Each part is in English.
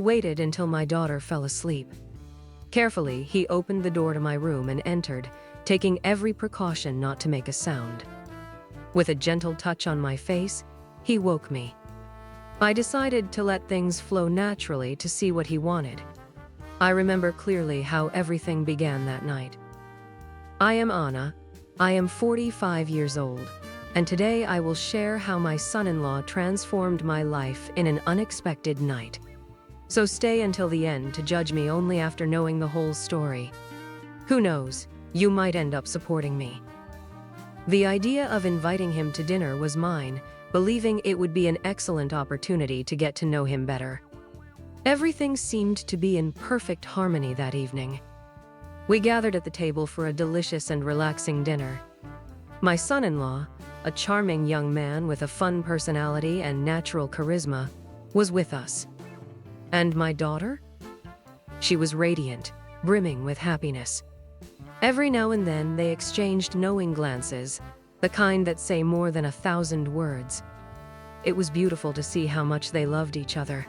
waited until my daughter fell asleep. Carefully, he opened the door to my room and entered, taking every precaution not to make a sound. With a gentle touch on my face, he woke me. I decided to let things flow naturally to see what he wanted. I remember clearly how everything began that night. I am Anna. I am 45 years old, and today I will share how my son-in-law transformed my life in an unexpected night. So stay until the end to judge me only after knowing the whole story. Who knows, you might end up supporting me. The idea of inviting him to dinner was mine, believing it would be an excellent opportunity to get to know him better. Everything seemed to be in perfect harmony that evening. We gathered at the table for a delicious and relaxing dinner. My son-in-law, a charming young man with a fun personality and natural charisma, was with us. And my daughter? She was radiant, brimming with happiness. Every now and then they exchanged knowing glances, the kind that say more than 1,000 words. It was beautiful to see how much they loved each other.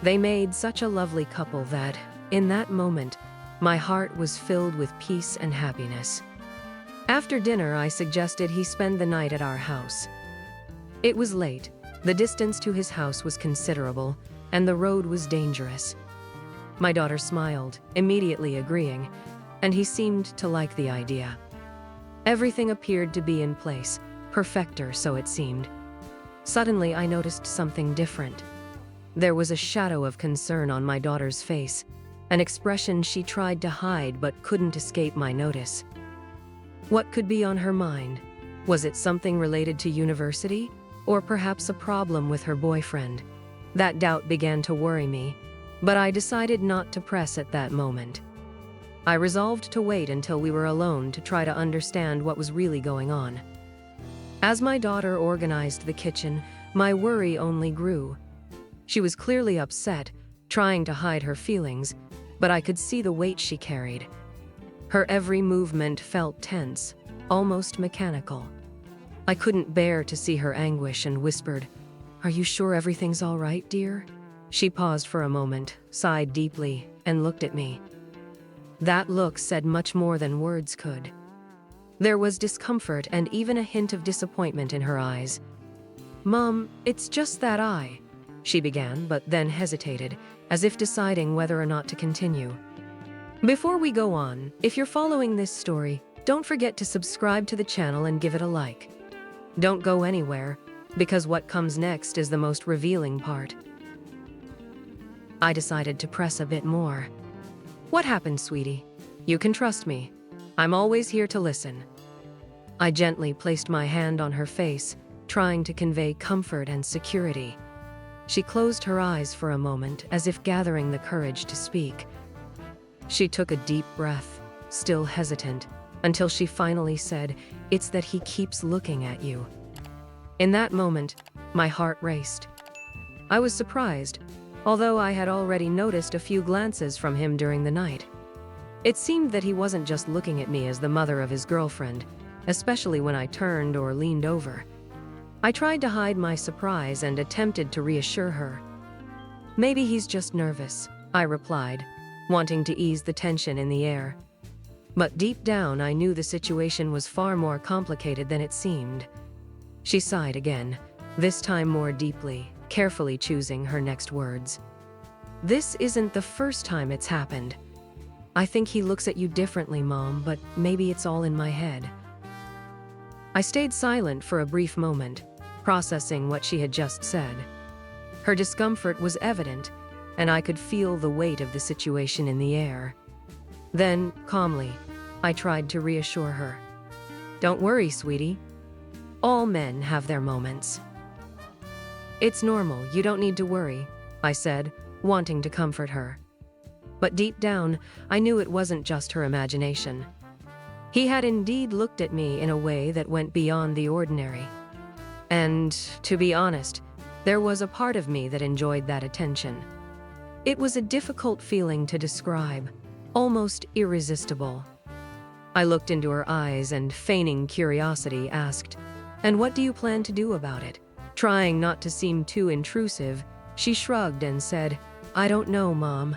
They made such a lovely couple that, in that moment, my heart was filled with peace and happiness. After dinner, I suggested he spend the night at our house. It was late, the distance to his house was considerable, and the road was dangerous. My daughter smiled, immediately agreeing, and he seemed to like the idea. Everything appeared to be in place, perfecter so it seemed. Suddenly, I noticed something different. There was a shadow of concern on my daughter's face, an expression she tried to hide but couldn't escape my notice. What could be on her mind? Was it something related to university, or perhaps a problem with her boyfriend? That doubt began to worry me, but I decided not to press at that moment. I resolved to wait until we were alone to try to understand what was really going on. As my daughter organized the kitchen, my worry only grew. She was clearly upset, trying to hide her feelings, but I could see the weight she carried. Her every movement felt tense, almost mechanical. I couldn't bear to see her anguish and whispered, "Are you sure everything's all right, dear?" She paused for a moment, sighed deeply, and looked at me. That look said much more than words could. There was discomfort and even a hint of disappointment in her eyes. "Mom, it's just that she began, but then hesitated, as if deciding whether or not to continue. Before we go on, if you're following this story, don't forget to subscribe to the channel and give it a like. Don't go anywhere, because what comes next is the most revealing part. I decided to press a bit more. "What happened, sweetie? You can trust me. I'm always here to listen." I gently placed my hand on her face, trying to convey comfort and security. She closed her eyes for a moment, as if gathering the courage to speak. She took a deep breath, still hesitant, until she finally said, "It's that he keeps looking at you." In that moment, my heart raced. I was surprised, although I had already noticed a few glances from him during the night. It seemed that he wasn't just looking at me as the mother of his girlfriend, especially when I turned or leaned over. I tried to hide my surprise and attempted to reassure her. "Maybe he's just nervous," I replied, wanting to ease the tension in the air. But deep down, I knew the situation was far more complicated than it seemed. She sighed again, this time more deeply, carefully choosing her next words. "This isn't the first time it's happened. I think he looks at you differently, Mom, but maybe it's all in my head." I stayed silent for a brief moment, processing what she had just said. Her discomfort was evident, and I could feel the weight of the situation in the air. Then, calmly, I tried to reassure her. "Don't worry, sweetie. All men have their moments. It's normal, you don't need to worry," I said, wanting to comfort her. But deep down, I knew it wasn't just her imagination. He had indeed looked at me in a way that went beyond the ordinary. And, to be honest, there was a part of me that enjoyed that attention. It was a difficult feeling to describe, almost irresistible. I looked into her eyes and, feigning curiosity, asked, "And what do you plan to do about it?" Trying not to seem too intrusive, she shrugged and said, I don't know, Mom.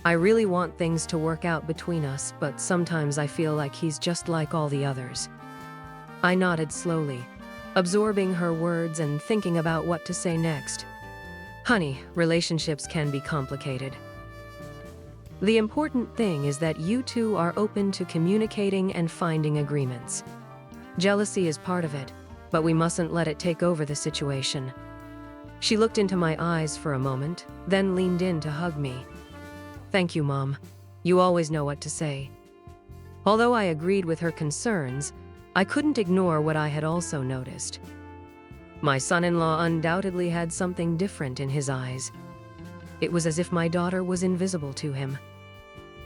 I really want things to work out between us, but sometimes I feel like he's just like all the others. I nodded slowly, absorbing her words and thinking about what to say next. Honey, relationships can be complicated. The important thing is that you two are open to communicating and finding agreements. Jealousy is part of it, but we mustn't let it take over the situation. She looked into my eyes for a moment, then leaned in to hug me. Thank you, Mom. You always know what to say. Although I agreed with her concerns, I couldn't ignore what I had also noticed. My son-in-law undoubtedly had something different in his eyes. It was as if my daughter was invisible to him.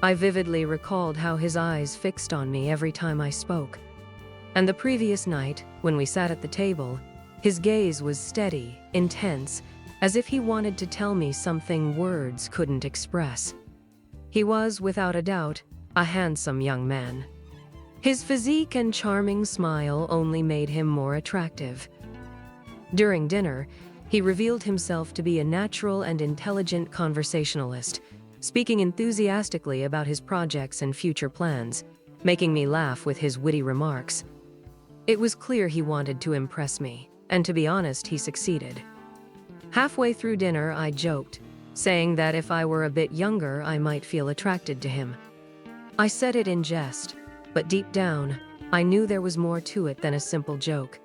I vividly recalled how his eyes fixed on me every time I spoke. And the previous night, when we sat at the table, his gaze was steady, intense, as if he wanted to tell me something words couldn't express. He was, without a doubt, a handsome young man. His physique and charming smile only made him more attractive. During dinner, he revealed himself to be a natural and intelligent conversationalist, speaking enthusiastically about his projects and future plans, making me laugh with his witty remarks. It was clear he wanted to impress me, and to be honest, he succeeded. Halfway through dinner, I joked, saying that if I were a bit younger, I might feel attracted to him. I said it in jest, but deep down, I knew there was more to it than a simple joke.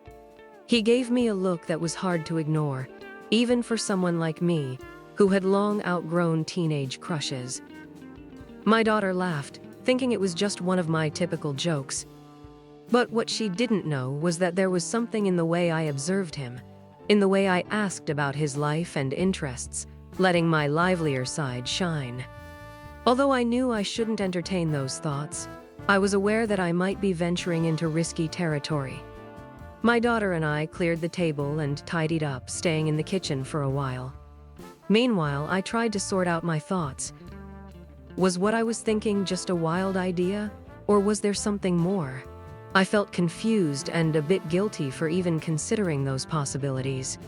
He gave me a look that was hard to ignore, even for someone like me, who had long outgrown teenage crushes. My daughter laughed, thinking it was just one of my typical jokes. But what she didn't know was that there was something in the way I observed him, in the way I asked about his life and interests, letting my livelier side shine. Although I knew I shouldn't entertain those thoughts, I was aware that I might be venturing into risky territory. My daughter and I cleared the table and tidied up, staying in the kitchen for a while. Meanwhile, I tried to sort out my thoughts. Was what I was thinking just a wild idea, or was there something more? I felt confused and a bit guilty for even considering those possibilities.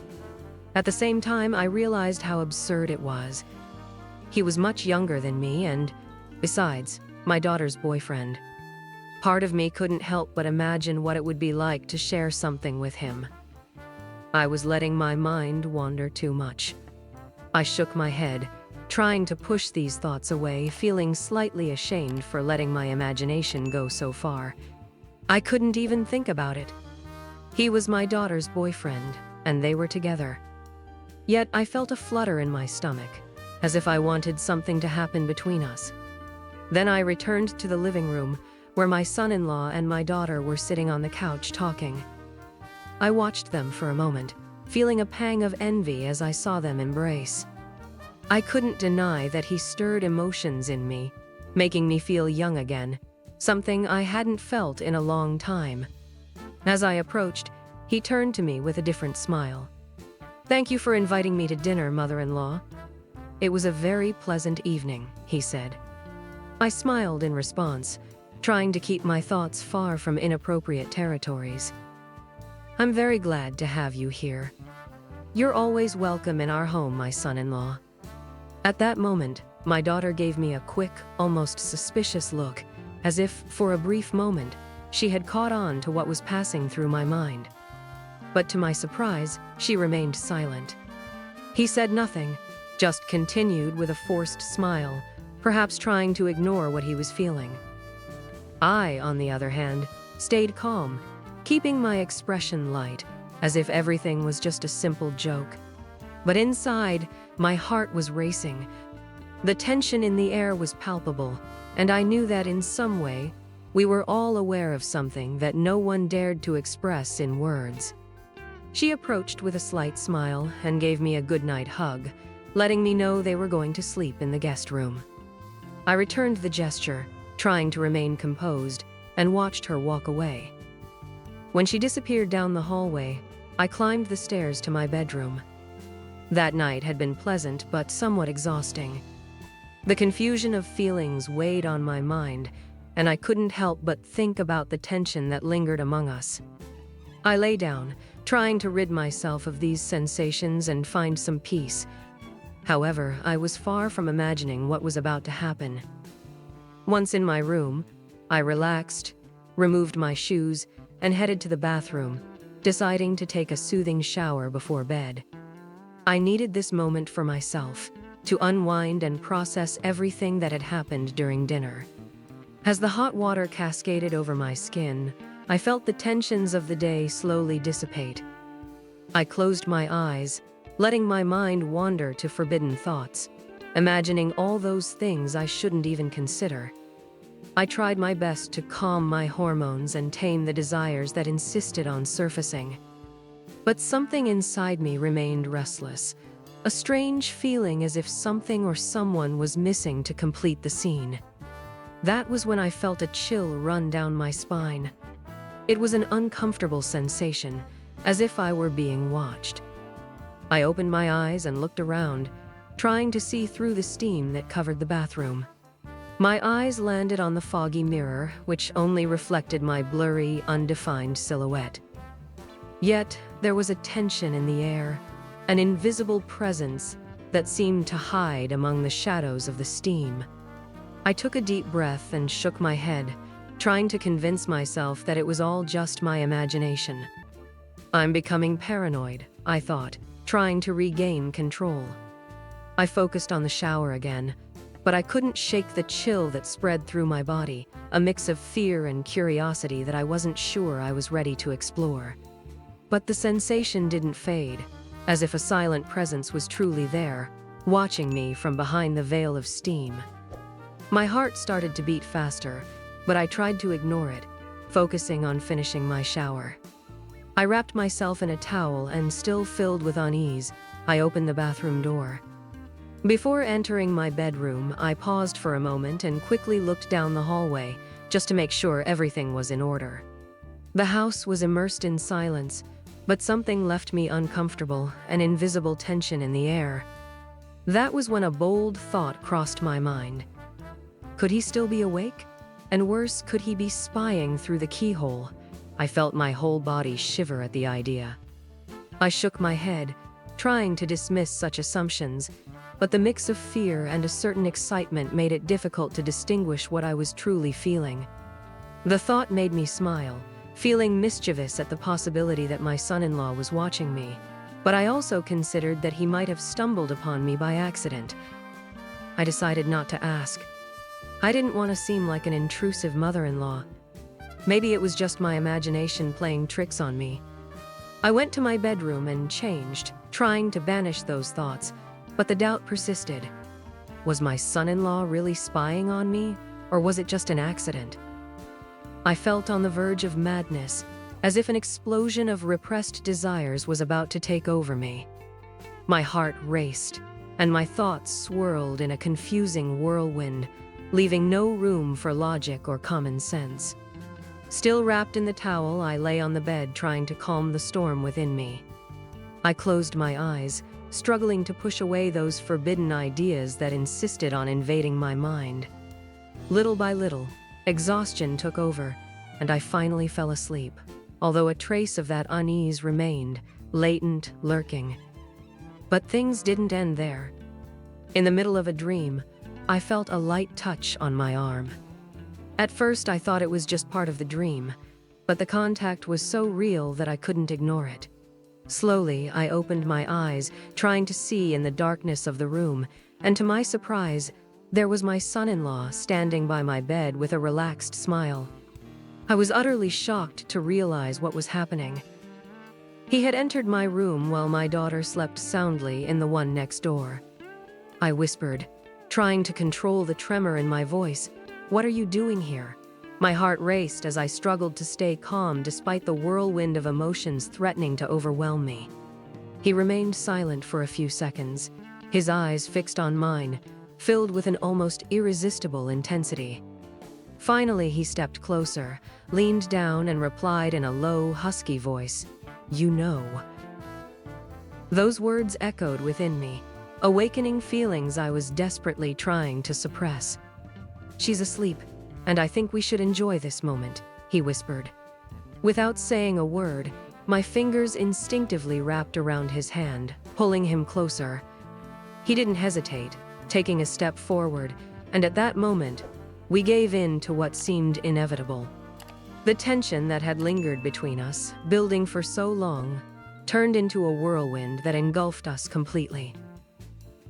At the same time, I realized how absurd it was. He was much younger than me and, besides, my daughter's boyfriend. Part of me couldn't help but imagine what it would be like to share something with him. I was letting my mind wander too much. I shook my head, trying to push these thoughts away, feeling slightly ashamed for letting my imagination go so far. I couldn't even think about it. He was my daughter's boyfriend, and they were together. Yet I felt a flutter in my stomach, as if I wanted something to happen between us. Then I returned to the living room, where my son-in-law and my daughter were sitting on the couch talking. I watched them for a moment, feeling a pang of envy as I saw them embrace. I couldn't deny that he stirred emotions in me, making me feel young again, something I hadn't felt in a long time. As I approached, he turned to me with a different smile. "Thank you for inviting me to dinner, mother-in-law. It was a very pleasant evening," he said. I smiled in response, trying to keep my thoughts far from inappropriate territories. "I'm very glad to have you here. You're always welcome in our home, my son-in-law." At that moment, my daughter gave me a quick, almost suspicious look, as if, for a brief moment, she had caught on to what was passing through my mind. But to my surprise, she remained silent. He said nothing, just continued with a forced smile, perhaps trying to ignore what he was feeling. I, on the other hand, stayed calm, keeping my expression light, as if everything was just a simple joke. But inside, my heart was racing. The tension in the air was palpable, and I knew that in some way, we were all aware of something that no one dared to express in words. She approached with a slight smile and gave me a goodnight hug, letting me know they were going to sleep in the guest room. I returned the gesture, trying to remain composed, and watched her walk away. When she disappeared down the hallway, I climbed the stairs to my bedroom. That night had been pleasant but somewhat exhausting. The confusion of feelings weighed on my mind, and I couldn't help but think about the tension that lingered among us. I lay down, trying to rid myself of these sensations and find some peace. However, I was far from imagining what was about to happen. Once in my room, I relaxed, removed my shoes, and headed to the bathroom, deciding to take a soothing shower before bed. I needed this moment for myself, to unwind and process everything that had happened during dinner. As the hot water cascaded over my skin, I felt the tensions of the day slowly dissipate. I closed my eyes, letting my mind wander to forbidden thoughts, imagining all those things I shouldn't even consider. I tried my best to calm my hormones and tame the desires that insisted on surfacing. But something inside me remained restless, a strange feeling as if something or someone was missing to complete the scene. That was when I felt a chill run down my spine. It was an uncomfortable sensation, as if I were being watched. I opened my eyes and looked around, trying to see through the steam that covered the bathroom. My eyes landed on the foggy mirror, which only reflected my blurry, undefined silhouette. Yet, there was a tension in the air, an invisible presence that seemed to hide among the shadows of the steam. I took a deep breath and shook my head, trying to convince myself that it was all just my imagination. I'm becoming paranoid, I thought, trying to regain control. I focused on the shower again, but I couldn't shake the chill that spread through my body, a mix of fear and curiosity that I wasn't sure I was ready to explore. But the sensation didn't fade, as if a silent presence was truly there, watching me from behind the veil of steam. My heart started to beat faster, but I tried to ignore it, focusing on finishing my shower. I wrapped myself in a towel and, still filled with unease, I opened the bathroom door. Before entering my bedroom, I paused for a moment and quickly looked down the hallway, just to make sure everything was in order. The house was immersed in silence, but something left me uncomfortable, an invisible tension in the air. That was when a bold thought crossed my mind. Could he still be awake? And worse, could he be spying through the keyhole? I felt my whole body shiver at the idea. I shook my head, trying to dismiss such assumptions, but the mix of fear and a certain excitement made it difficult to distinguish what I was truly feeling. The thought made me smile, feeling mischievous at the possibility that my son-in-law was watching me, but I also considered that he might have stumbled upon me by accident. I decided not to ask. I didn't want to seem like an intrusive mother-in-law. Maybe it was just my imagination playing tricks on me. I went to my bedroom and changed, trying to banish those thoughts, but the doubt persisted. Was my son-in-law really spying on me, or was it just an accident? I felt on the verge of madness, as if an explosion of repressed desires was about to take over me. My heart raced, and my thoughts swirled in a confusing whirlwind, leaving no room for logic or common sense. Still wrapped in the towel, I lay on the bed trying to calm the storm within me. I closed my eyes, struggling to push away those forbidden ideas that insisted on invading my mind. Little by little, exhaustion took over, and I finally fell asleep, although a trace of that unease remained, latent, lurking. But things didn't end there. In the middle of a dream, I felt a light touch on my arm. At first, I thought it was just part of the dream, but the contact was so real that I couldn't ignore it. Slowly, I opened my eyes, trying to see in the darkness of the room, and to my surprise, there was my son-in-law standing by my bed with a relaxed smile. I was utterly shocked to realize what was happening. He had entered my room while my daughter slept soundly in the one next door. I whispered, trying to control the tremor in my voice, "What are you doing here?" My heart raced as I struggled to stay calm despite the whirlwind of emotions threatening to overwhelm me. He remained silent for a few seconds, his eyes fixed on mine, filled with an almost irresistible intensity. Finally, he stepped closer, leaned down, and replied in a low, husky voice, "You know." Those words echoed within me, awakening feelings I was desperately trying to suppress. "She's asleep, and I think we should enjoy this moment," he whispered. Without saying a word, my fingers instinctively wrapped around his hand, pulling him closer. He didn't hesitate, taking a step forward, and at that moment, we gave in to what seemed inevitable. The tension that had lingered between us, building for so long, turned into a whirlwind that engulfed us completely.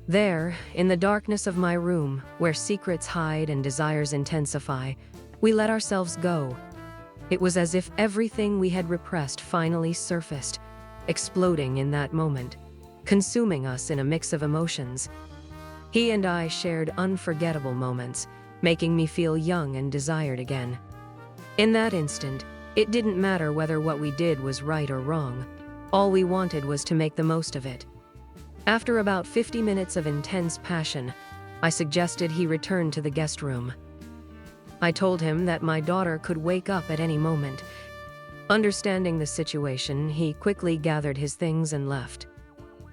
There, in the darkness of my room, where secrets hide and desires intensify, we let ourselves go. It was as if everything we had repressed finally surfaced, exploding in that moment, consuming us in a mix of emotions. He and I shared unforgettable moments, making me feel young and desired again. In that instant, it didn't matter whether what we did was right or wrong. All we wanted was to make the most of it. After about 50 minutes of intense passion, I suggested he return to the guest room. I told him that my daughter could wake up at any moment. Understanding the situation, he quickly gathered his things and left.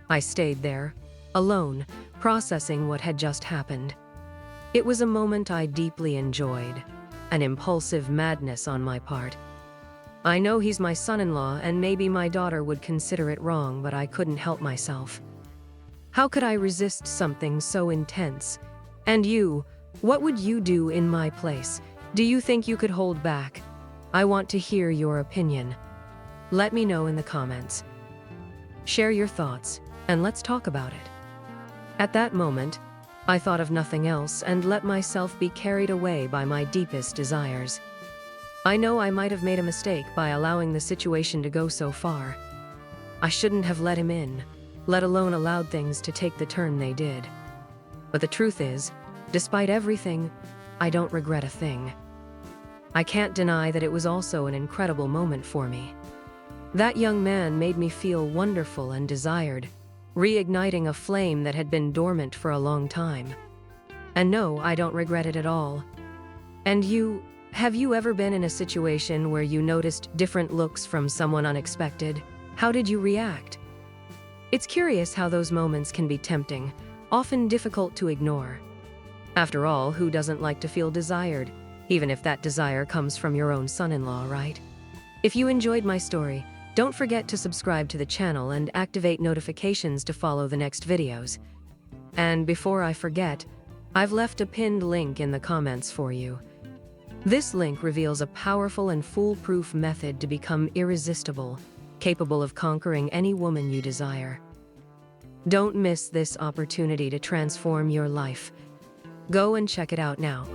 I stayed there, alone, processing what had just happened. It was a moment I deeply enjoyed, an impulsive madness on my part. I know he's my son-in-law and maybe my daughter would consider it wrong, but I couldn't help myself. How could I resist something so intense? And you, what would you do in my place? Do you think you could hold back? I want to hear your opinion. Let me know in the comments. Share your thoughts, and let's talk about it. At that moment, I thought of nothing else and let myself be carried away by my deepest desires. I know I might have made a mistake by allowing the situation to go so far. I shouldn't have let him in, let alone allowed things to take the turn they did. But the truth is, despite everything, I don't regret a thing. I can't deny that it was also an incredible moment for me. That young man made me feel wonderful and desired, reigniting a flame that had been dormant for a long time. And no, I don't regret it at all. And you, have you ever been in a situation where you noticed different looks from someone unexpected? How did you react? It's curious how those moments can be tempting, often difficult to ignore. After all, who doesn't like to feel desired, even if that desire comes from your own son-in-law, right? If you enjoyed my story, don't forget to subscribe to the channel and activate notifications to follow the next videos. And before I forget, I've left a pinned link in the comments for you. This link reveals a powerful and foolproof method to become irresistible, capable of conquering any woman you desire. Don't miss this opportunity to transform your life. Go and check it out now.